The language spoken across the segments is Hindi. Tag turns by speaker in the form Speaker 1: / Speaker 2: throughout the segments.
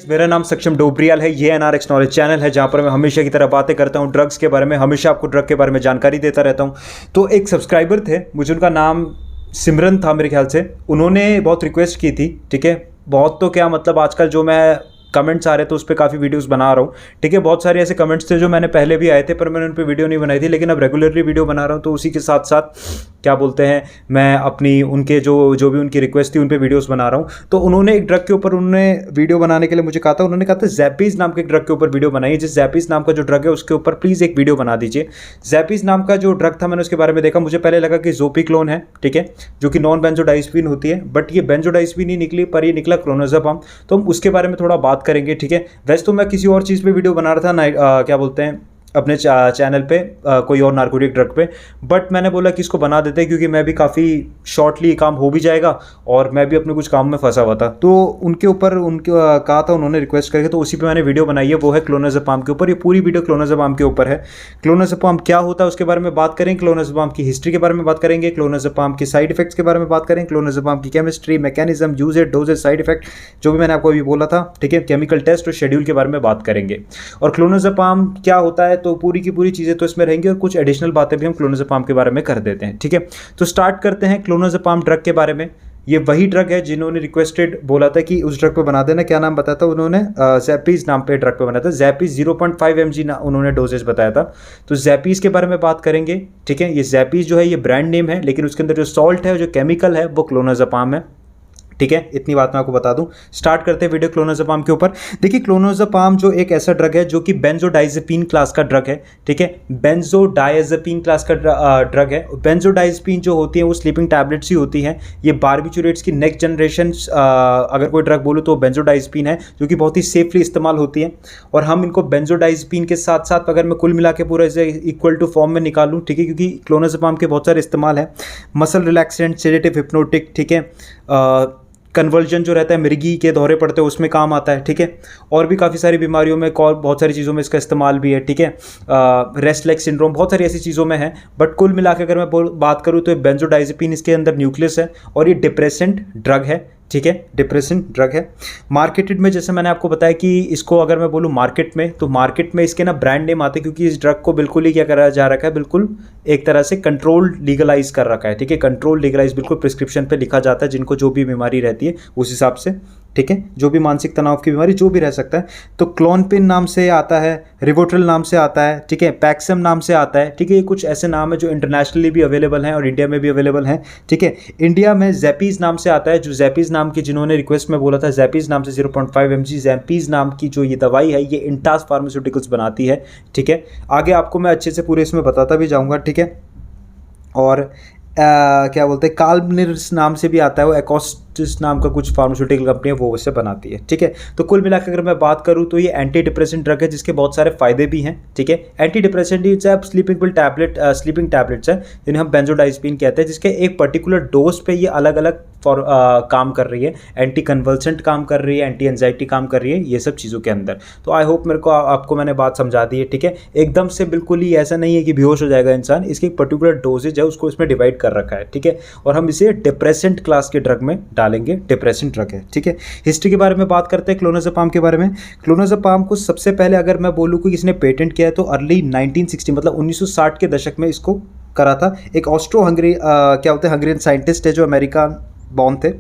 Speaker 1: मेरा नाम सक्षम डोबरियाल है। ये एनआरएक्स नॉलेज चैनल है जहाँ पर मैं हमेशा की तरह बातें करता हूँ ड्रग्स के बारे में, हमेशा आपको ड्रग के बारे में जानकारी देता रहता हूँ। तो एक सब्सक्राइबर थे, मुझे उनका नाम सिमरन था मेरे ख्याल से, उन्होंने बहुत रिक्वेस्ट की थी, ठीक है। बहुत तो क्या मतलब आजकल जो मैं कमेंट्स आ रहे थे उस पर काफ़ी वीडियोस बना रहा हूँ, ठीक है। बहुत सारे ऐसे कमेंट्स थे जो मैंने पहले भी आए थे पर मैंने उन पर वीडियो नहीं बनाई थी, लेकिन अब रेगुलरली वीडियो बना रहा हूँ। तो उसी के साथ साथ क्या बोलते हैं, मैं अपनी उनके जो भी उनकी रिक्वेस्ट थी उन पे वीडियोस बना रहा हूँ। तो उन्होंने एक ड्रग के ऊपर उन्होंने वीडियो बनाने के लिए मुझे कहा था, उन्होंने कहा था ज़ैपीज़ नाम के एक ड्रग के ऊपर वीडियो बनाइए। जिस ज़ैपीज़ नाम का जो ड्रग है उसके ऊपर प्लीज़ एक वीडियो बना दीजिए। ज़ैपीज़ नाम का जो ड्रग था मैंने उसके बारे में देखा, मुझे पहले लगा कि ज़ोपिक्लोन है, ठीक है, जो कि नॉन बेंजोडाइज़पीन होती है, बट ये बेंजोडाइज़पीन ही निकली, पर ये निकला क्लोनाज़ेपाम। तो हम उसके बारे में थोड़ा बात करेंगे, ठीक है। वैसे तो मैं किसी और चीज़ पे वीडियो बना रहा था क्या बोलते हैं अपने चैनल पे कोई और नार्कोटिक ड्रग पे, बट मैंने बोला कि इसको बना देते हैं क्योंकि मैं भी काफ़ी शॉर्टली काम हो भी जाएगा और मैं भी अपने कुछ काम में फंसा हुआ था। तो उनके ऊपर कहा था उन्होंने रिक्वेस्ट करके, तो उसी पे मैंने वीडियो बनाई है, वो है क्लोनाज़ेपाम के ऊपर। ये पूरी वीडियो क्लोनाज़ेपाम के ऊपर है। क्लोनाज़ेपाम क्या होता है उसके बारे में बात करेंगे, क्लोनाज़ेपाम की हिस्ट्री के बारे में बात करेंगे, क्लोनाज़ेपाम के साइड इफेक्ट्स के बारे में बात करेंगे, क्लोनाज़ेपाम की chemistry, mechanism, uses, dosages, side effect, जो भी मैंने आपको अभी बोला था, ठीक है, केमिकल टेस्ट और शेड्यूल के बारे में बात करेंगे। और क्लोनाज़ेपाम क्या होता है, तो पूरी की पूरी चीज़ें तो इसमें रहेंगी और कुछ एडिशनल बातें भी हम क्लोनाज़ेपाम के बारे में कर देते हैं, ठीक है। तो स्टार्ट करते हैं क्लोनाज़ेपाम ड्रग के बारे में। ये वही ड्रग है जिन्होंने रिक्वेस्टेड बोला था कि उस ड्रग पे बना देना। क्या नाम बताया था उन्होंने? ज़ैपीज़ नाम पे ड्रग पे बनाया था। ज़ैपीज़ 0.5 mg उन्होंने डोजेज बताया था। तो ज़ैपीज़ के बारे में बात करेंगे, ठीक है। ये ज़ैपीज़ जो है ये ब्रांड नेम है, लेकिन उसके अंदर जो सॉल्ट है, जो केमिकल है, वो क्लोनाज़ेपाम है, ठीक है। इतनी बात मैं आपको बता दूं। स्टार्ट करते हैं वीडियो क्लोनाज़ेपाम के ऊपर। देखिए, क्लोनाज़ेपाम जो एक ऐसा ड्रग है जो कि बेंजोडाइज़ेपीन क्लास का ड्रग है, ठीक है। बेंजोडाइज़ेपीन क्लास का ड्रग है। बेंजोडाइज़ेपीन जो होती है वो स्लीपिंग टैबलेट्स ही होती हैं। ये बारबिचुरेट्स की नेक्स्ट जनरेशन अगर कोई ड्रग बोलूँ तो बेंजोडाइज़ेपीन है, जो कि बहुत ही सेफली इस्तेमाल होती है। और हम इनको बेंजोडाइज़ेपीन के साथ साथ अगर मैं कुल मिला के पूरा इसे इक्वल टू फॉर्म में निकालूँ, ठीक है, क्योंकि क्लोनाज़ेपाम के बहुत सारे इस्तेमाल हैं। मसल रिलैक्सेंट, सेडेटिव, हिप्नोटिक, ठीक है। कन्वर्जन जो रहता है, मिर्गी के दौरे पड़ते हैं उसमें काम आता है, ठीक है। और भी काफ़ी सारी बीमारियों में, बहुत सारी चीज़ों में इसका इस्तेमाल भी है, ठीक है। रेस्टलेस सिंड्रोम, बहुत सारी ऐसी चीज़ों में है। बट कुल मिला के अगर मैं बात करूँ तो बेंजोडाइज़ेपीन इसके अंदर न्यूक्लियस है और ये डिप्रेसेंट ड्रग है, ठीक है, डिप्रेसेंट ड्रग है। मार्केटेड में, जैसे मैंने आपको बताया कि इसको अगर मैं बोलूँ मार्केट में, तो मार्केट में इसके ना ब्रांड नेम आते हैं, क्योंकि इस ड्रग को बिल्कुल ही क्या करा जा रखा है, बिल्कुल एक तरह से कंट्रोल लीगलाइज कर रखा है, ठीक है। कंट्रोल लीगलाइज बिल्कुल प्रिस्क्रिप्शन पे लिखा जाता है, जिनको जो भी बीमारी रहती है उस हिसाब से, ठीक है, जो भी मानसिक तनाव की बीमारी जो भी रह सकता है। तो क्लोनपिन नाम से आता है, रिवोट्रिल नाम से आता है, ठीक है, पैक्सम नाम से आता है, ठीक है। ये कुछ ऐसे नाम है जो इंटरनेशनली भी अवेलेबल हैं और इंडिया में भी अवेलेबल हैं, ठीक है। इंडिया में ज़ैपीज़ नाम से आता है, जो ज़ैपीज़ नाम की जिन्होंने रिक्वेस्ट में बोला था, ज़ैपीज़ नाम से 0.5 mg ज़ैपीज़ नाम की जो ये दवाई है, ये इंटास फार्मास्यूटिकल्स बनाती है, ठीक है। आगे आपको मैं अच्छे से पूरे इसमें बताता भी जाऊँगा, ठीक है। और क्या बोलते हैं, काल्मनिर्स नाम से भी आता है, वो एकॉस्टिस नाम का कुछ फार्मास्यूटिकल कंपनी है, वो उससे बनाती है, ठीक है। तो कुल मिलाकर अगर मैं बात करूँ तो ये एंटी डिप्रेसेंट ड्रग है, जिसके बहुत सारे फायदे भी हैं, ठीक है। एंटी डिप्रेसेंट ही चाहे स्लीपिंग टैबलेट्स है, जिन्हें हम बेंजोडाइज़ेपीन कहते हैं, जिसके एक पर्टिकुलर डोज पे ये अलग अलग काम कर रही है। एंटी कन्वल्सेंट काम कर रही है, एंटी एंजाइटी काम कर रही है, ये सब चीज़ों के अंदर। तो आई होप मेरे को आपको मैंने बात समझा दी है, ठीक है। एकदम से बिल्कुल ही ऐसा नहीं है कि बेहोश हो जाएगा इंसान, इसकी एक पर्टिकुलर डोजेज है, उसको इसमें डिवाइड कर रखा है, ठीक है। और हम इसे डिप्रेसेंट क्लास के ड्रग में डालेंगे, डिप्रेसेंट ड्रग है, ठीक है। हिस्ट्री के बारे में बात करते हैं क्लोनाज़ेपाम के बारे में। क्लोनाज़ेपाम को सबसे पहले अगर मैं बोलूँ कि किसने पेटेंट किया है तो अर्ली 1960 मतलब 1960 के दशक में इसको करा था। एक ऑस्ट्रो हंगरी क्या होते हैं हंगरियन साइंटिस्ट है जो अमेरिका बॉर्न थे,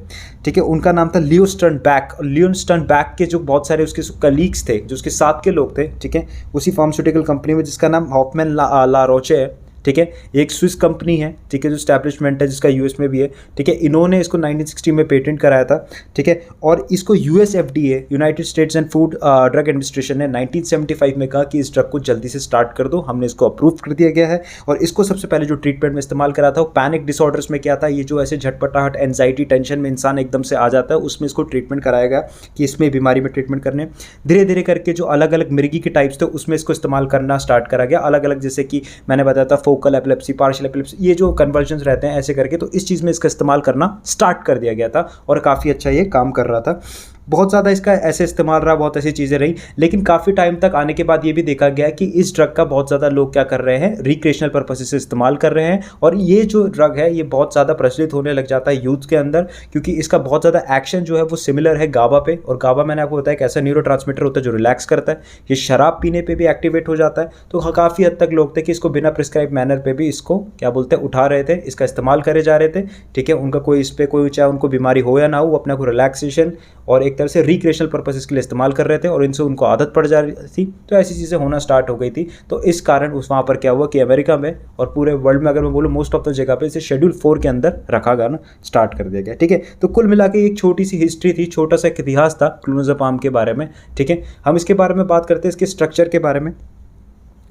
Speaker 1: ठीक है। उनका नाम था लियो स्टर्नबैक। लियो स्टर्नबैक के जो बहुत सारे उसके कलीग्स थे, जो उसके साथ के लोग थे, ठीक है, उसी फार्मास्यूटिकल कंपनी में जिसका नाम हॉफमैन ला रोचे है, ठीक है। एक स्विस कंपनी है, ठीक है, जो स्टैब्लिशमेंट है जिसका यूएस में भी है, ठीक है। इन्होंने इसको 1960 में पेटेंट कराया था, ठीक है। और इसको US FDA, United states and food drug administration ने 1975 में कहा कि इस ड्रग को जल्दी से स्टार्ट कर दो, हमने इसको अप्रूव कर दिया गया है। और इसको सबसे पहले जो ट्रीटमेंट में इस्तेमाल करा था वो पैनिक डिसऑर्डर्स में क्या था, ये जो ऐसे झटपटाहट, एंजाइटी, टेंशन में इंसान एकदम से आ जाता है, उसमें इसको ट्रीटमेंट कराया गया कि इसमें बीमारी में ट्रीटमेंट करने। धीरे धीरे करके जो अलग अलग मिर्गी के टाइप्स थे उसमें इसको इस्तेमाल करना स्टार्ट करा गया, अलग अलग, जैसे कि मैंने बताया था फोकल एपिलेप्सी, पार्शियल एपिलेप्सी, ये जो कन्वर्जन्स रहते हैं ऐसे करके, तो इस चीज़ में इसका इस्तेमाल करना स्टार्ट कर दिया गया था और काफ़ी अच्छा ये काम कर रहा था। बहुत ज़्यादा इसका ऐसे इस्तेमाल रहा, बहुत ऐसी चीज़ें रही, लेकिन काफ़ी टाइम तक आने के बाद ये भी देखा गया कि इस ड्रग का बहुत ज़्यादा लोग क्या कर रहे हैं, रिक्रिएशनल पर्पसेस से इस्तेमाल कर रहे हैं। और ये जो ड्रग है ये बहुत ज़्यादा प्रचलित होने लग जाता है यूथ के अंदर, क्योंकि इसका बहुत ज़्यादा एक्शन जो है वो सिमिलर है गाबा पे। और गाबा मैंने आपको बताया कि ऐसा न्यूरोट्रांसमीटर होता है जो रिलैक्स करता है, ये शराब पीने पे भी एक्टिवेट हो जाता है। तो काफ़ी हद तक लोग थे कि इसको बिना प्रिस्क्राइब मैनर पे भी इसको क्या बोलते हैं उठा रहे थे, इसका इस्तेमाल करे जा रहे थे। ठीक है, उनका कोई इस पर कोई चाहे उनको बीमारी हो या ना हो, अपने को रिलैक्सेशन और एक तरह से रिक्रिएशनल पर्पसेस के लिए इस्तेमाल कर रहे थे, और इनसे उनको आदत पड़ जा रही थी। तो ऐसी चीज़ें होना स्टार्ट हो गई थी। तो इस कारण उस वहाँ पर क्या हुआ कि अमेरिका में और पूरे वर्ल्ड में अगर मैं बोलूँ मोस्ट ऑफ द जगह पे इसे शेड्यूल 4 के अंदर रखा गया ना, स्टार्ट कर दिया गया। ठीक है, तो कुल मिला के एक छोटी सी हिस्ट्री थी, छोटा सा एक इतिहास था क्लोनाज़ेपाम के बारे में। ठीक है, हम इसके बारे में बात करते हैं, इसके स्ट्रक्चर के बारे में।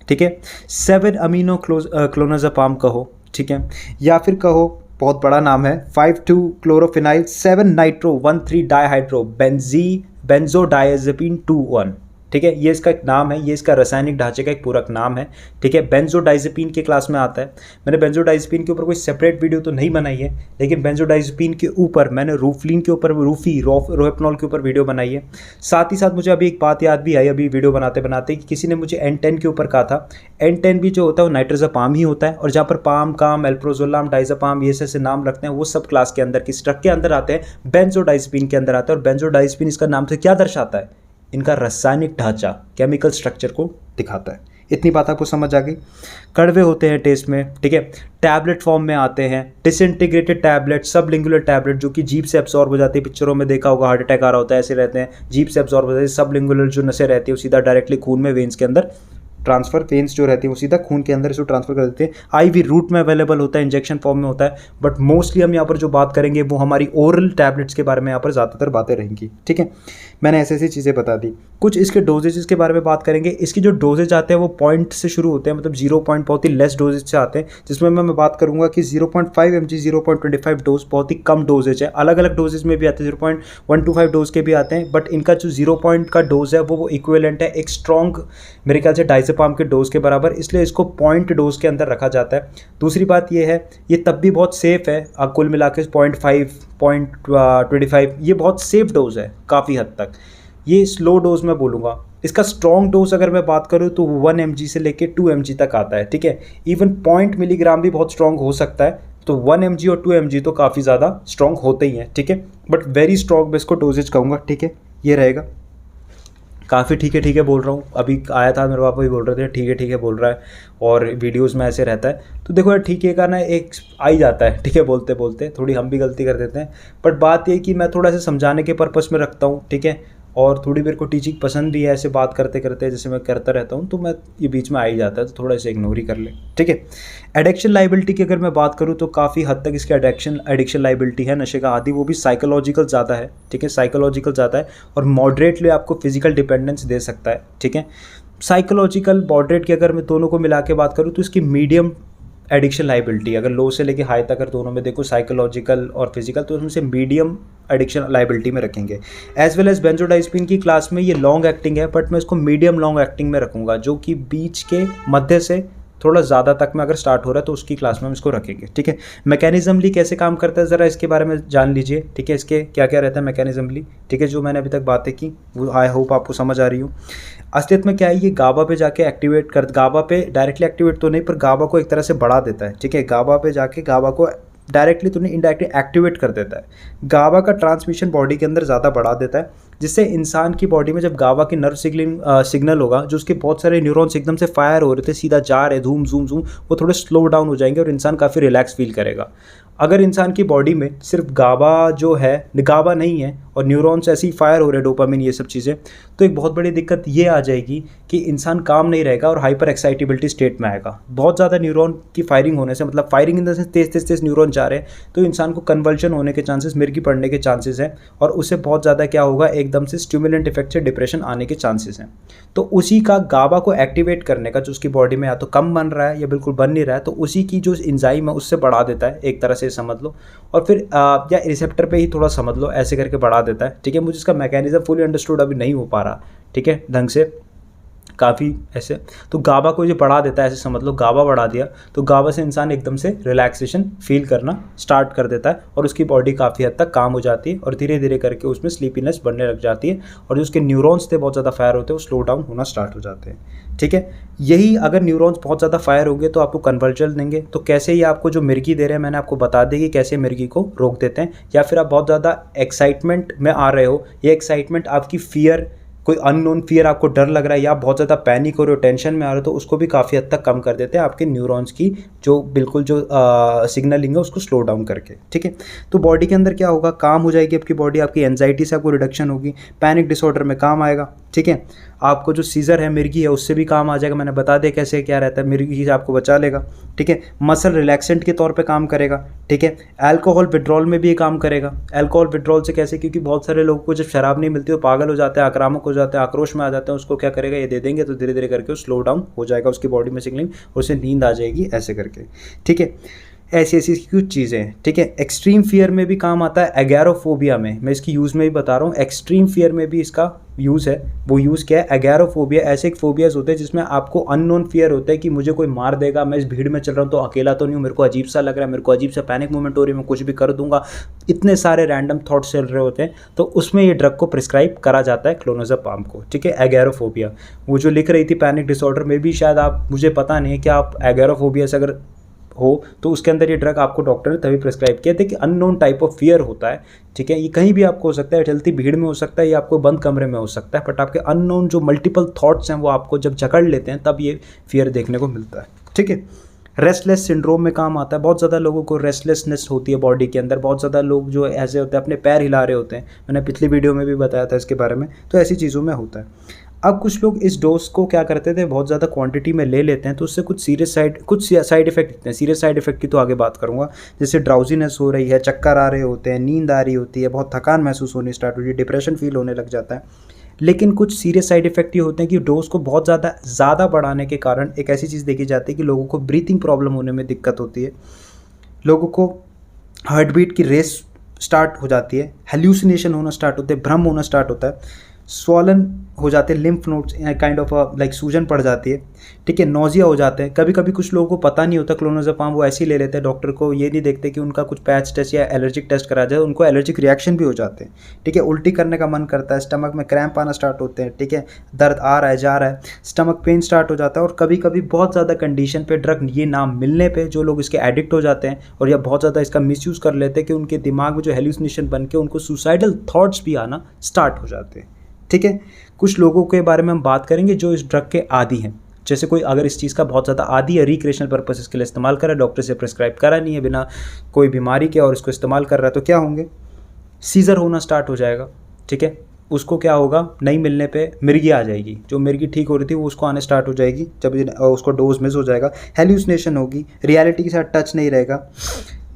Speaker 1: ठीक है, 7 अमीनो क्लोनाज़ेपाम कहो, ठीक है, या फिर कहो बहुत बड़ा नाम है 5,2 क्लोरोफिनाइल 7 नाइट्रो 1,3 डाइहाइड्रो बेंजोडाइजेपिन 2,1। ठीक है, ये इसका एक नाम है, ये इसका रासायनिक ढांचे का एक पूरक नाम है। ठीक है, बेंजोडाइजेपिन के क्लास में आता है। मैंने बेंजोडाइजेपिन के ऊपर कोई सेपरेट वीडियो तो नहीं बनाई है, लेकिन बेंजोडाइजेपिन के ऊपर मैंने रूफलिन के ऊपर, रोहेपनॉल के ऊपर वीडियो बनाई है। साथ ही साथ मुझे अभी एक बात याद भी आई अभी वीडियो बनाते बनाते कि किसी ने मुझे N10 के ऊपर कहा था। N10 भी जो होता है वो नाइट्रोज़ेपाम ही होता है, और जहाँ पर पाम, काम, एल्प्रोजोलाम, डाइज़ेपाम ये ऐसे नाम रखते हैं वो सब क्लास के अंदर किस ड्रग के अंदर आते हैं, बेंजोडाइजेपिन के अंदर आता है। और बेंजोडाइजेपिन इसका नाम से क्या दर्शाता है, इनका रासायनिक ढांचा, केमिकल स्ट्रक्चर को दिखाता है। इतनी बात आपको समझ आ गई। कड़वे होते हैं टेस्ट में। ठीक है, टैबलेट फॉर्म में आते हैं, डिसइंटीग्रेटेड टैबलेट, सबलिंगुलर टैबलेट जो कि जीभ से एब्जॉर्ब हो जाती है। पिक्चरों में देखा होगा हार्ट अटैक आ रहा होता है, ऐसे रहते हैं, जीभ से एब्जॉर्ब हो जाती है। सबलिंगुलर जो नसें रहती है वो सीधा डायरेक्टली खून में, वेन्स के अंदर ट्रांसफर, वेन्स जो रहती है वो सीधा खून के अंदर इसको ट्रांसफर कर देते हैं। आईवी रूट में अवेलेबल होता है, इंजेक्शन फॉर्म में होता है, बट मोस्टली हम यहाँ पर जो बात करेंगे वो हमारी ओरल टैबलेट्स के बारे में यहाँ पर ज़्यादातर बातें रहेंगी। ठीक है, मैंने ऐसी ऐसी चीज़ें बता दी। कुछ इसके डोजेज के बारे में बात करेंगे। इसकी जो डोजेज आते हैं वो पॉइंट से शुरू होते हैं, मतलब 0 पॉइंट बहुत ही लेस डोजेज से आते हैं, जिसमें मैं बात करूंगा कि 0.5 mg 0.25 डोज बहुत ही कम डोजेज है। अलग अलग डोजेज में भी आते हैं, 0.125 डोज के भी आते हैं, बट इनका जो 0 पॉइंट का डोज है वो इक्विवेलेंट है एक स्ट्रॉन्ग, मेरे ख्याल से डाइज़ेपाम के डोज के बराबर, इसलिए इसको पॉइंट डोज के अंदर रखा जाता है। दूसरी बात ये है, ये तब भी बहुत सेफ है, कुल मिला के 0.5 0.25 ये बहुत सेफ डोज है काफ़ी हद तक। ये स्लो डोज में बोलूँगा। इसका स्ट्रॉन्ग डोज अगर मैं बात करूँ तो 1 mg से लेके 2 mg तक आता है। ठीक है, इवन 0.0 मिलीग्राम भी बहुत स्ट्रॉन्ग हो सकता है। तो 1 mg और 2 mg तो काफ़ी ज़्यादा स्ट्रॉन्ग होते ही हैं। ठीक है, बट वेरी स्ट्रॉन्ग मैं इसको डोजेज कहूँगा। ठीक है, ये रहेगा। काफ़ी ठीक है बोल रहा हूँ, अभी आया था मेरे पापा भी बोल रहे थे ठीक है बोल रहा है, और वीडियोस में ऐसे रहता है। तो देखो यार, ठीक है का ना एक आ ही जाता है, ठीक है, बोलते बोलते थोड़ी हम भी गलती कर देते हैं, बट बात ये कि मैं थोड़ा सा समझाने के पर्पस में रखता हूँ। ठीक है, और थोड़ी मेरे को टीचिंग पसंद भी है, ऐसे बात करते करते जैसे मैं करता रहता हूँ, तो मैं ये बीच में आ ही जाता है, तो थोड़ा सा इग्नोर ही कर ले। ठीक है, एडिक्शन लाइबिलिटी की अगर मैं बात करूँ तो काफ़ी हद तक इसकी एडिक्शन लाइबिलिटी है, नशे का आदि, वो भी साइकोलॉजिकल ज़्यादा है। ठीक है, साइकोलॉजिकल ज़्यादा है, और मॉडरेटली आपको फिजिकल डिपेंडेंस दे सकता है। ठीक है, साइकोलॉजिकल मॉडरेट की अगर मैं दोनों को मिला के बात करूँ तो इसकी मीडियम एडिक्शन लाइबिलिटी, अगर लो से लेके हाई तक अगर दोनों में देखो, साइकोलॉजिकल और फिजिकल, तो उसमें से मीडियम एडिक्शन लाइबिलिटी में रखेंगे। एज वेल एज बेंजोडाइजेपिन की क्लास में ये लॉन्ग एक्टिंग है, बट मैं इसको मीडियम लॉन्ग एक्टिंग में रखूँगा, जो कि बीच के मध्य से थोड़ा ज़्यादा तक में अगर स्टार्ट हो रहा है तो उसकी क्लास में हम इसको रखेंगे। ठीक है, मैकेनिज्मली कैसे काम करता है ज़रा इसके बारे में जान लीजिए। ठीक है, इसके क्या क्या रहता है मैकेनिज्मली। ठीक है, जो मैंने अभी तक बातें की वो आई होप आपको समझ आ रही हो। असलियत में क्या है, ये गाबा पे जाके एक्टिवेट कर, गाबा पे डायरेक्टली एक्टिवेट तो नहीं, पर गाबा को एक तरह से बढ़ा देता है। ठीक है, गाबा पे जाके गाबा को डायरेक्टली तो नहीं, इनडायरेक्टली एक्टिवेट कर देता है। गाबा का ट्रांसमिशन बॉडी के अंदर ज़्यादा बढ़ा देता है, जिससे इंसान की बॉडी में जब गाबा की नर्व सिग्नल होगा, जो उसके बहुत सारे न्यूरॉन्स एकदम से फायर हो रहे थे, सीधा जा रहे धूम झूम झूम, वो थोड़े स्लो डाउन हो जाएंगे और इंसान काफ़ी रिलैक्स फील करेगा। अगर इंसान की बॉडी में सिर्फ गाबा जो है, गाबा नहीं है और न्यूरॉन्स ऐसे ही फायर हो रहे, डोपामिन ये सब चीज़ें, तो एक बहुत बड़ी दिक्कत ये आ जाएगी कि इंसान काम नहीं रहेगा और हाइपर एक्साइटेबिलिटी स्टेट में आएगा। बहुत ज़्यादा न्यूरॉन की फायरिंग होने से, मतलब firing in the sense Tej neuron जा रहे हैं, तो इंसान को कन्वर्जन होने के चांसेस, मिर्गी पड़ने के चांसेस हैं, और उससे बहुत ज़्यादा क्या होगा, एकदम से स्टिमुलेंट इफेक्ट से डिप्रेशन आने के चांसेस हैं। तो उसी का गाबा को एक्टिवेट करने का, जो उसकी बॉडी में या तो कम बन रहा है या बिल्कुल बन नहीं रहा है, तो उसी की जो एंजाइम है उससे बढ़ा देता है, एक तरह से समझ लो, और फिर या रिसेप्टर पे ही थोड़ा समझ लो, ऐसे करके बढ़ा देता है। ठीक है, मुझे इसका मैकेनिज्म फुली अंडरस्टूड अभी नहीं हो पा रहा, ठीक है, ढंग से, काफ़ी ऐसे। तो गाबा को ये बढ़ा देता है, ऐसे समझ लो गाबा बढ़ा दिया तो गाबा से इंसान एकदम से रिलैक्सेशन फील करना स्टार्ट कर देता है और उसकी बॉडी काफ़ी हद तक काम हो जाती है और धीरे धीरे करके उसमें स्लीपीनेस बढ़ने लग जाती है और जो उसके न्यूरॉन्स थे बहुत ज़्यादा फायर होते हैं वो स्लो डाउन होना स्टार्ट हो जाते हैं। ठीक है, यही अगर न्यूरॉन्स बहुत ज़्यादा फायर हो गए तो आपको कन्वर्जन देंगे। तो कैसे ये आपको जो मिर्गी दे रहे हैं मैंने आपको बता दी कि कैसे मिर्गी को रोक देते हैं। या फिर आप बहुत ज़्यादा एक्साइटमेंट में आ रहे हो, ये एक्साइटमेंट आपकी फियर, कोई अननोन फियर, आपको डर लग रहा है या बहुत ज़्यादा पैनिक हो रहे हो, टेंशन में आ रहे हो, तो उसको भी काफ़ी हद तक कम कर देते हैं आपके न्यूरॉन्स की जो बिल्कुल जो सिग्नलिंग है उसको स्लो डाउन करके। ठीक है, तो बॉडी के अंदर क्या होगा, काम हो जाएगी आपकी बॉडी, आपकी एंजाइटी से आपको रिडक्शन होगी, पैनिक डिसऑर्डर में काम आएगा। ठीक है, आपको जो सीजर है मिर्गी है उससे भी काम आ जाएगा, मैंने बता दिया कैसे क्या रहता है, मिर्गी से आपको बचा लेगा। ठीक है, मसल रिलैक्सेंट के तौर पे काम करेगा। ठीक है, अल्कोहल विड्रॉल में भी ये काम करेगा। अल्कोहल विड्रॉल से कैसे, क्योंकि बहुत सारे लोगों को जब शराब नहीं मिलती वो पागल हो जाते हैं, आक्रामक हो जाते हैं, आक्रोश में आ जाते हैं, उसको क्या करेगा, ये दे देंगे तो धीरे धीरे करके वो स्लो डाउन हो जाएगा उसकी बॉडी में सिग्नलिंग, उसे नींद आ जाएगी ऐसे करके। ठीक है, ऐसी ऐसी कुछ चीज़ें हैं। ठीक है, एक्सट्रीम फियर में भी काम आता है, एगैरोफोबिया में, मैं इसकी यूज़ में भी बता रहा हूँ, एक्सट्रीम फियर में भी इसका यूज़ है। वो यूज़ क्या है, एगैरोफोबिया। ऐसे एक फोबियाज होते हैं जिसमें आपको अननोन फियर होता है कि मुझे कोई मार देगा, मैं इस भीड़ में चल रहा हूँ तो अकेला तो नहीं हूँ, मेरे को अजीब सा लग रहा है, मेरे को अजीब सा पैनिक मूवमेंट हो रही है, मैं कुछ भी कर दूंगा, इतने सारे रैंडम थॉट्स चल रहे होते हैं, तो उसमें ये ड्रग को प्रिस्क्राइब करा जाता है क्लोनाज़ेपाम को। ठीक है, एगैरोफोबिया। वो जो लिख रही थी पैनिक डिसऑर्डर में भी शायद आप, मुझे पता नहीं है कि आप एगैरोफोबिया से अगर हो तो उसके अंदर ये ड्रग आपको डॉक्टर ने तभी प्रिस्क्राइब किया था कि अननोन टाइप ऑफ फियर होता है। ठीक है, ये कहीं भी आपको हो सकता है, चलती भीड़ में हो सकता है या आपको बंद कमरे में हो सकता है, बट आपके अननोन जो मल्टीपल थॉट्स हैं वो आपको जब जकड़ लेते हैं तब ये फियर देखने को मिलता है। ठीक है, रेस्टलेस सिंड्रोम में काम आता है। बहुत ज़्यादा लोगों को रेस्टलेसनेस होती है बॉडी के अंदर, बहुत ज़्यादा लोग जो ऐसे होते हैं अपने पैर हिला रहे होते हैं, मैंने पिछली वीडियो में भी बताया था इसके बारे में, तो ऐसी चीज़ों में होता है। अब कुछ लोग इस डोज को क्या करते थे, बहुत ज़्यादा क्वांटिटी में ले लेते हैं तो उससे कुछ साइड इफेक्ट दिखते हैं। सीरियस साइड इफेक्ट की तो आगे बात करूँगा, जैसे ड्राउजीनेस हो रही है, चक्कर आ रहे होते हैं, नींद आ रही होती है, बहुत थकान महसूस होनी स्टार्ट होती है, डिप्रेशन फील होने लग जाता है। लेकिन कुछ सीरियस साइड इफेक्ट ये होते हैं कि डोज को बहुत ज़्यादा बढ़ाने के कारण एक ऐसी चीज़ देखी जाती है कि लोगों को ब्रीथिंग प्रॉब्लम होने में दिक्कत होती है, लोगों को हार्ट बीट की रेस स्टार्ट हो जाती है, हेल्यूसिनेशन होना स्टार्ट होते हैं, भ्रम होना स्टार्ट होता है, स्वॉलन हो जाते हैं lymph nodes, kind of like सूजन पड़ जाती है। ठीक है, नोजिया हो जाते हैं। कभी कभी कुछ लोगों को पता नहीं होता क्लोनाज़ेपाम, वो ऐसे ही ले लेते हैं, डॉक्टर को ये नहीं देखते कि उनका कुछ पैच टेस्ट या एलर्जिक टेस्ट करा जाए, उनको एलर्जिक रिएक्शन भी हो जाते हैं। ठीक है, उल्टी करने का मन करता है, स्टमक में क्रैम्प आना स्टार्ट होते हैं। ठीक है, दर्द आ रहा है जा रहा है, स्टमक पेन स्टार्ट हो जाता है। और कभी कभी बहुत ज़्यादा कंडीशन पे ड्रग ये नाम मिलने पे जो लोग इसके एडिक्ट हो जाते हैं और या बहुत ज़्यादा इसका मिसयूज़ कर लेते हैं कि उनके दिमाग में जो हेल्यूसिनेशन बन के उनको सुसाइडल थॉट्स भी आना स्टार्ट हो जाते हैं। ठीक है, कुछ लोगों के बारे में हम बात करेंगे जो इस ड्रग के आदी हैं। जैसे कोई अगर इस चीज़ का बहुत ज़्यादा आदी है, रिक्रिएशनल पर्पसेस के लिए इस्तेमाल कर रहा है, डॉक्टर से प्रिस्क्राइब करा नहीं है, बिना कोई बीमारी के, और इसको इस्तेमाल कर रहा है, तो क्या होंगे, सीजर होना स्टार्ट हो जाएगा। ठीक है, उसको क्या होगा, नहीं मिलने पे मिर्गी आ जाएगी, जो मिर्गी ठीक हो रही थी वो उसको आने स्टार्ट हो जाएगी जब उसको डोज मिस हो जाएगा, हेल्यूसिनेशन होगी, रियलिटी के साथ टच नहीं रहेगा,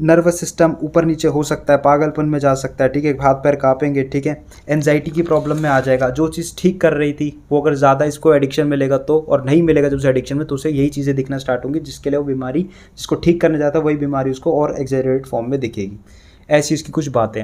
Speaker 1: नर्वस सिस्टम ऊपर नीचे हो सकता है, पागलपन में जा सकता है। ठीक है, हाथ पैर कांपेंगे। ठीक है, एंजाइटी की प्रॉब्लम में आ जाएगा, जो चीज़ ठीक कर रही थी वो अगर ज़्यादा इसको एडिक्शन मिलेगा तो, और नहीं मिलेगा जब उसे एडिक्शन में, तो उसे यही चीज़ें दिखना स्टार्ट होंगी जिसके लिए वो बीमारी, जिसको ठीक करने जाता है वही बीमारी उसको और एक्सेलरेटेड फॉर्म में दिखेगी। ऐसी इसकी कुछ बातें।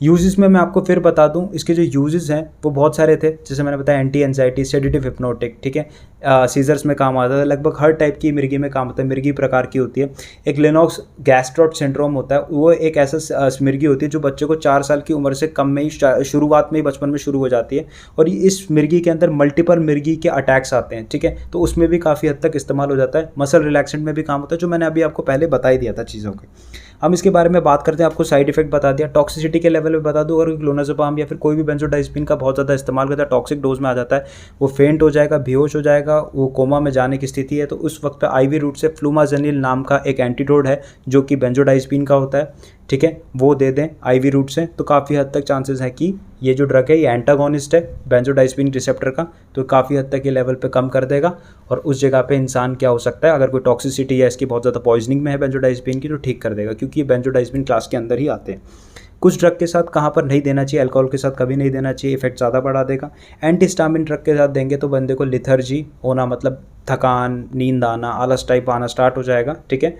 Speaker 1: यूजेस में मैं आपको फिर बता दूं, इसके जो यूजेस हैं वो बहुत सारे थे, जैसे मैंने बताया एंटी एंजाइटी, सेडेटिव, हिप्नोटिक। ठीक है, सीजर्स में काम आता है, लगभग हर टाइप की मिर्गी में काम आता है, मिर्गी प्रकार की होती है। एक लेनॉक्स गैस्ट्रोट सिंड्रोम होता है, वो एक ऐसा मिर्गी होती है जो बच्चे को 4 साल की उम्र से कम में ही शुरुआत में ही बचपन में शुरू हो जाती है, और इस मिर्गी के अंदर मल्टीपल मिर्गी के अटैक्स आते हैं। ठीक है, तो उसमें भी काफ़ी हद तक इस्तेमाल हो जाता है। मसल रिलैक्सेंट में भी काम होता है, जो मैंने अभी आपको पहले बता ही दिया था चीज़ों के। हम इसके बारे में बात करते हैं, आपको साइड इफेक्ट बता दिया, टॉक्सिसिटी के लेवल पे बता दूं, अगर क्लोनाज़ेपाम या फिर कोई भी बेंजोडाइज़ेपिन का बहुत ज़्यादा इस्तेमाल करता है, टॉक्सिक डोज में आ जाता है, वो फेंट हो जाएगा, बेहोश हो जाएगा, वो कोमा में जाने की स्थिति है। तो उस वक्त पे आईवी रूट से फ्लूमाजेनिल नाम का एक एंटीडोट है जो कि बेंजोडाइज़ेपिन का होता है। ठीक है, वो दे दें आईवी रूट से, तो काफ़ी हद तक चांसेस है कि ये जो ड्रग है ये एंटागोनिस्ट है बेंजोडाइज़ेपिन रिसेप्टर का, तो काफ़ी हद तक ये लेवल पे कम कर देगा। और उस जगह पे इंसान क्या हो सकता है, अगर कोई टॉक्सिसिटी या इसकी बहुत ज़्यादा पॉइजनिंग में है बेंजोडाइज़ेपिन की, तो ठीक कर देगा, क्योंकि ये बेंजोडाइज़ेपिन क्लास के अंदर ही आते हैं। कुछ ड्रग के साथ कहाँ पर नहीं देना चाहिए, अल्कोहल के साथ कभी नहीं देना चाहिए, इफेक्ट ज़्यादा बढ़ा देगा। एंटीहिस्टामिन ड्रग के साथ देंगे तो बंदे को लिथर्जी होना, मतलब थकान, नींद आना, आलस टाइप आना स्टार्ट हो जाएगा। ठीक है,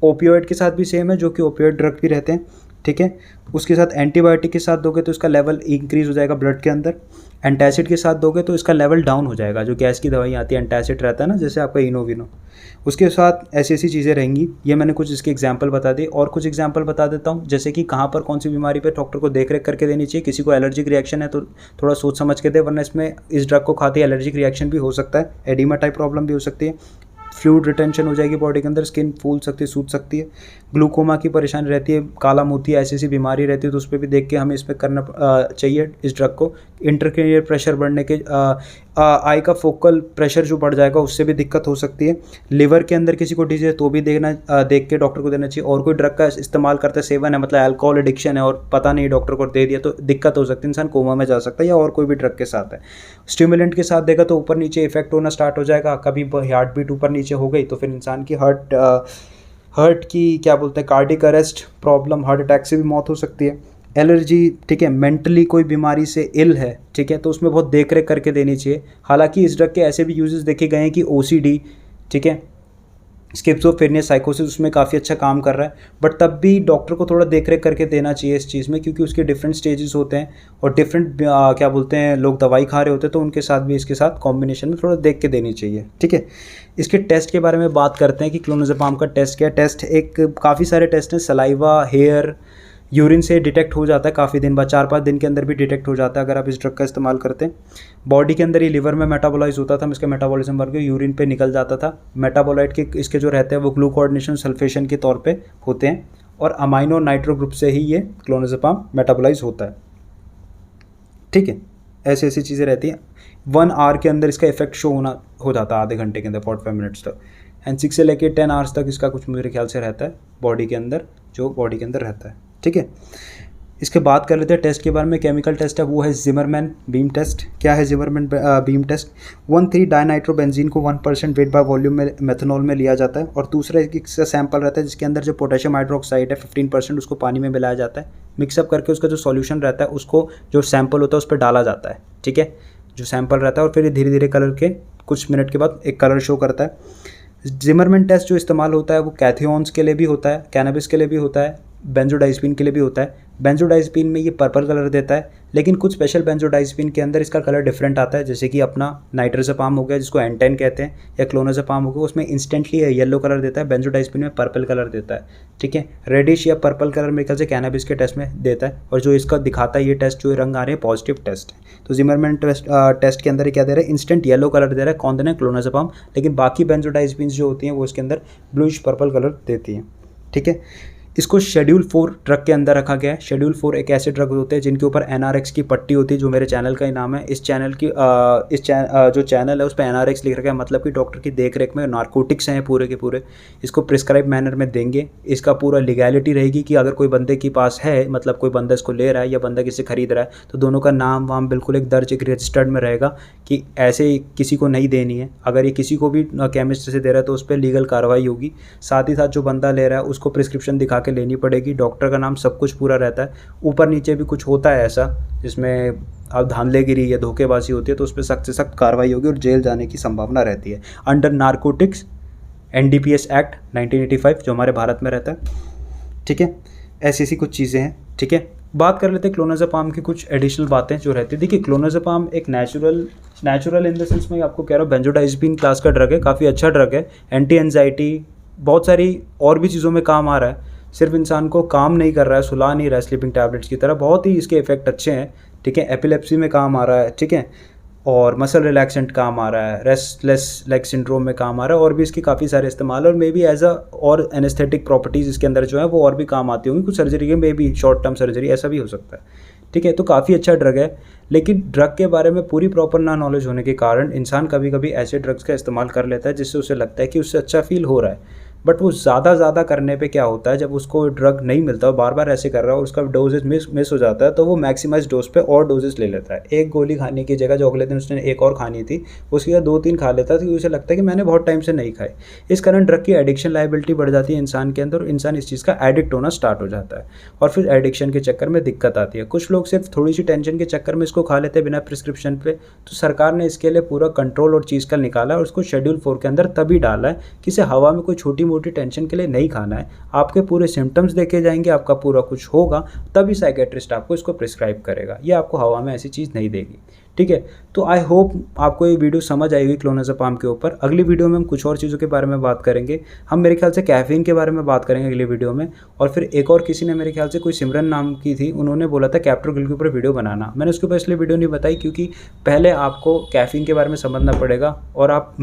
Speaker 1: ओपियोइड के साथ भी सेम है, जो कि ओपियोइड ड्रग भी रहते हैं, ठीक है। उसके साथ एंटीबायोटिक के साथ दोगे तो इसका लेवल इंक्रीज़ हो जाएगा ब्लड के अंदर। एंटासिड के साथ दोगे तो इसका लेवल डाउन हो जाएगा। जो गैस की दवाई आती है एंटासिड रहता है ना, जैसे आपका इनोविनो, उसके साथ ऐसी ऐसी चीज़ें रहेंगी। ये मैंने कुछ इसके एग्जांपल बता दिए, और कुछ एग्जांपल बता देता हूँ, जैसे कि कहाँ पर कौन सी बीमारी पे डॉक्टर को देख रेख करके देनी चाहिए। किसी को एलर्जिक रिएक्शन है तो थोड़ा सोच समझ के दे, वरना इसमें इस ड्रग को खाते ही एलर्जिक रिएक्शन भी हो सकता है, एडिमा टाइप प्रॉब्लम भी हो सकती है, फ्लूइड रिटेंशन हो जाएगी बॉडी के अंदर, स्किन फूल सकती है, सूज सकती है, ग्लूकोमा की परेशानी रहती है, काला मोती ऐसी ऐसी बीमारी रहती है, तो उस पर भी देख के हमें इस पर करना चाहिए इस ड्रग को। इंट्राक्रेनियल प्रेशर बढ़ने के आई का फोकल प्रेशर जो बढ़ जाएगा उससे भी दिक्कत हो सकती है। लिवर के अंदर किसी को डिजीज है तो भी देख के डॉक्टर को देना चाहिए। और कोई ड्रग का इस्तेमाल करता है, सेवन है, मतलब अल्कोहल एडिक्शन है और पता नहीं डॉक्टर को दे दिया, तो दिक्कत हो सकती है, इंसान कोमा में जा सकता है, या और कोई भी ड्रग के साथ है। स्टिमुलेंट के साथ देगा तो ऊपर नीचे इफेक्ट होना स्टार्ट हो जाएगा। कभी हार्ट बीट ऊपर नीचे हो गई तो फिर इंसान की हार्ट की क्या बोलते हैं cardiac arrest problem, heart attack से भी मौत हो सकती है। एलर्जी, ठीक है, मेंटली कोई बीमारी से इल है, ठीक है, तो उसमें बहुत देख रेख करके देनी चाहिए। हालांकि इस ड्रग के ऐसे भी यूजेस देखे गए हैं कि ओसीडी, ठीक है, स्किज़ोफ्रेनिया, साइकोसिस, उसमें काफ़ी अच्छा काम कर रहा है, बट तब भी डॉक्टर को थोड़ा देख रेख करके देना चाहिए इस चीज़ में, क्योंकि उसके डिफरेंट स्टेजेस होते हैं और डिफरेंट क्या बोलते हैं लोग दवाई खा रहे होते हैं, तो उनके साथ भी इसके साथ कॉम्बिनेशन में थोड़ा देख के देनी चाहिए, ठीक है। इसके टेस्ट के बारे में बात करते हैं कि क्लोनाज़ेपाम का टेस्ट क्या है। टेस्ट एक काफ़ी सारे टेस्ट हैं, सलाइवा, हेयर, यूरिन से डिटेक्ट हो जाता है काफ़ी दिन बाद, 4-5 दिन के अंदर भी डिटेक्ट हो जाता है अगर आप इस ड्रग का इस्तेमाल करते हैं। बॉडी के अंदर ये लिवर में मेटाबोलाइज होता था, इसका मेटाबॉलिज्म बढ़ के यूरिन पे निकल जाता था। मेटाबोलाइट के इसके जो रहते हैं वो ग्लूकोऑर्डिनेशन सल्फेशन के तौर पे होते हैं, और अमाइनो नाइट्रो ग्रुप से ही ये क्लोनाज़ेपाम मेटाबोलाइज होता है, ठीक है। ऐसी ऐसी चीज़ें रहती हैं। 1 आवर के अंदर इसका इफेक्ट शो हो जाता है, आधे घंटे के अंदर, 45 मिनट्स तक, एंड 6 से लेकर 10 आवर्स तक इसका कुछ मेरे ख्याल से रहता है बॉडी के अंदर, जो बॉडी के अंदर रहता है, ठीक है। इसके बात कर लेते हैं टेस्ट के बारे में। केमिकल टेस्ट है वो है जिमरमैन बीम टेस्ट। क्या है जिमरमैन बीम टेस्ट? 1,3-डाइनाइट्रोबेंजीन को 1% वेट बाय वॉल्यूम में मेथनॉल में लिया जाता है, और दूसरा एक सैंपल रहता है जिसके अंदर जो पोटेशियम हाइड्रोक्साइड है 15%, उसको पानी में मिलाया जाता है, मिक्सअप करके उसका जो सॉल्यूशन रहता है उसको जो सैंपल होता है उस पर डाला जाता है, ठीक है, जो सैंपल रहता है, और फिर ये धीरे धीरे कलर के कुछ मिनट के बाद एक कलर शो करता है। जिमरमैन टेस्ट जो इस्तेमाल होता है वो कैथियोन्स के लिए भी होता है, कैनबिस के लिए भी होता है, बेंजोडाइज़पीन के लिए भी होता है। बेंजोडाइज़पीन में ये पर्पल कलर देता है, लेकिन कुछ स्पेशल बेंजोडाइज़पीन के अंदर इसका कलर डिफरेंट आता है, जैसे कि अपना नाइट्रोज़ेपाम हो गया जिसको एंटेन कहते हैं, या क्लोनाज़ेपाम हो गया, उसमें इंस्टेंटली येलो कलर देता है, बेंजोडाइज़पीन में पर्पल कलर देता है, ठीक है। रेडिश या पर्पल कलर मेरे ख्याल से कैनबिस के टेस्ट में देता है, और जो इसका दिखाता है ये टेस्ट जो रंग आ रहे हैं पॉजिटिव टेस्ट है। तो जिमरमैन टेस्ट के अंदर क्या दे रहा है, इंस्टेंट येलो कलर दे रहा है, कौन देना है, क्लोनाज़ेपाम, लेकिन बाकी बेंजोडाइज़पीन जो होती हैं वो इसके अंदर ब्लूइश पर्पल कलर देती हैं, ठीक है। इसको शेड्यूल 4 ड्रग के अंदर रखा गया है। शेड्यूल 4 एक ऐसे ड्रग होते हैं जिनके ऊपर NRX की पट्टी होती है, जो मेरे चैनल का ही नाम है। इस चैनल की जो चैनल है उस पर NRX लिख रखा है, मतलब कि डॉक्टर की देख रेख में नारकोटिक्स हैं पूरे के पूरे, इसको प्रिस्क्राइब मैनर में देंगे। इसका पूरा लीगैलिटी रहेगी कि अगर कोई बंदे के पास है, मतलब कोई बंदा इसको ले रहा है या बंदा किसी खरीद रहा है, तो दोनों का नाम वाम बिल्कुल एक दर्ज, एक रजिस्टर्ड में रहेगा कि ऐसे किसी को नहीं देनी है। अगर ये किसी को भी केमिस्ट से दे रहा है तो उस पर लीगल कार्रवाई होगी। साथ ही साथ जो बंदा ले रहा है उसको प्रिस्क्रिप्शन दिखा के लेनी पड़ेगी, डॉक्टर का नाम, सब कुछ पूरा रहता है। ऊपर नीचे भी कुछ होता है ऐसा जिसमें अब धांधलेगिरी या धोखेबाजी होती है तो उस पर सख्त से सख्त कार्रवाई होगी और जेल जाने की संभावना रहती है, अंडर नारकोटिक्स NDPS एक्ट 1985 जो हमारे भारत में रहता है, ठीक है। ऐसी ऐसी कुछ चीज़ें हैं, ठीक है। बात कर लेते हैं क्लोनाज़ेपाम की कुछ एडिशनल बातें जो रहती है। देखिए, क्लोनाज़ेपाम एक नेचुरल इन द सेंस मैं आपको कह रहा हूँ, बेंजोडाइज़पीन क्लास का ड्रग है, काफ़ी अच्छा ड्रग है, एंटी एंजाइटी, बहुत सारी और भी चीज़ों में काम आ रहा है, सिर्फ इंसान को काम नहीं कर रहा है, सुला नहीं रहा है स्लीपिंग टैबलेट्स की तरह, बहुत ही इसके इफेक्ट अच्छे हैं, ठीक है। एपिलेप्सी में काम आ रहा है, ठीक है, और मसल रिलैक्सेंट काम आ रहा है, रेस्टलेस लेग सिंड्रोम में काम आ रहा है, और भी इसकी काफ़ी सारे इस्तेमाल, और मे बी एज अ और एनेस्थेटिक प्रॉपर्टीज़ इसके अंदर जो है वो और भी काम आती होंगी, कुछ सर्जरी के, may be short term surgery, ऐसा भी हो सकता है, ठीक है। तो काफ़ी अच्छा ड्रग है, लेकिन ड्रग के बारे में पूरी प्रॉपर ना नॉलेज होने के कारण इंसान कभी कभी ऐसे ड्रग्स का इस्तेमाल कर लेता है जिससे उसे लगता है कि उससे अच्छा फील हो रहा है, बट वो ज़्यादा करने पे क्या होता है, जब उसको ड्रग नहीं मिलता, वो बार बार ऐसे कर रहा है और उसका डोजेज मिस हो जाता है, तो वो मैक्सिमाइज डोज पे और डोजेस ले लेता है। एक गोली खाने की जगह जो अगले दिन उसने एक और खानी थी, उसकी जगह 2-3 खा लेता है, तो उसे लगता है कि मैंने बहुत टाइम से नहीं खाई। इस कारण ड्रग की एडिक्शन लाइबिलिटी बढ़ जाती है इंसान के अंदर, और इंसान इस चीज़ का एडिक्ट होना स्टार्ट हो जाता है, और फिर एडिक्शन के चक्कर में दिक्कत आती है। कुछ लोग सिर्फ थोड़ी सी टेंशन के चक्कर में इसको खा लेते हैं बिना प्रिस्क्रिप्शन पे, तो सरकार ने इसके लिए पूरा कंट्रोल और चीज़ का निकाला, और उसको शेड्यूल 4 के अंदर तभी डाला है कि इसे हवा में कोई छोटी मोटी टेंशन के लिए नहीं खाना है। आपके पूरे सिम्टम्स देखे जाएंगे, आपका पूरा कुछ होगा, तभी साइकेट्रिस्ट आपको इसको प्रिस्क्राइब करेगा। ये आपको हवा में ऐसी चीज़ नहीं देगी, ठीक है। तो आई होप आपको ये वीडियो समझ आएगी क्लोनाज़ेपाम के ऊपर। अगली वीडियो में हम कुछ और चीज़ों के बारे में बात करेंगे। हम मेरे ख्याल से कैफीन के बारे में बात करेंगे अगली वीडियो में। और फिर एक और किसी ने, मेरे ख्याल से कोई सिमरन नाम की थी, उन्होंने बोला था कैप्टोप्रिल के ऊपर वीडियो बनाना। मैंने उसके ऊपर इसलिए वीडियो नहीं बताई क्योंकि पहले आपको कैफीन के बारे में समझना पड़ेगा और आप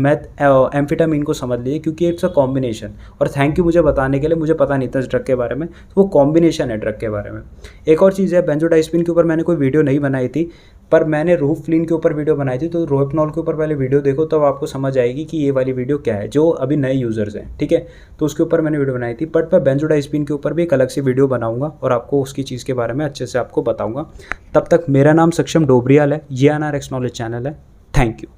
Speaker 1: एम्फेटामिन को समझ लीजिए क्योंकि इट्स अ कॉम्बिनेशन। और थैंक यू मुझे बताने के लिए, मुझे पता नहीं था इस ड्रग के बारे में, तो वो कॉम्बिनेशन है ड्रग के बारे में। एक और चीज़ है, बेंजोडाइज़ेपिन के ऊपर मैंने कोई वीडियो नहीं बनाई थी, पर मैंने रोहफ्लिन के ऊपर वीडियो बनाई थी। तो रोहिपनॉल के ऊपर पहले वीडियो देखो, तब आपको समझ आएगी कि ये वाली वीडियो क्या है, जो अभी नए यूज़र्स हैं, ठीक है। तो उसके ऊपर मैंने वीडियो बनाई थी, बट मैं बेंजोडाइज़ेपिन के ऊपर भी एक अलग से वीडियो बनाऊंगा और आपको उसकी चीज़ के बारे में अच्छे से आपको बताऊंगा। तब तक मेरा नाम सक्षम डोबरियाल है, ये NRX नॉलेज चैनल है। Thank you.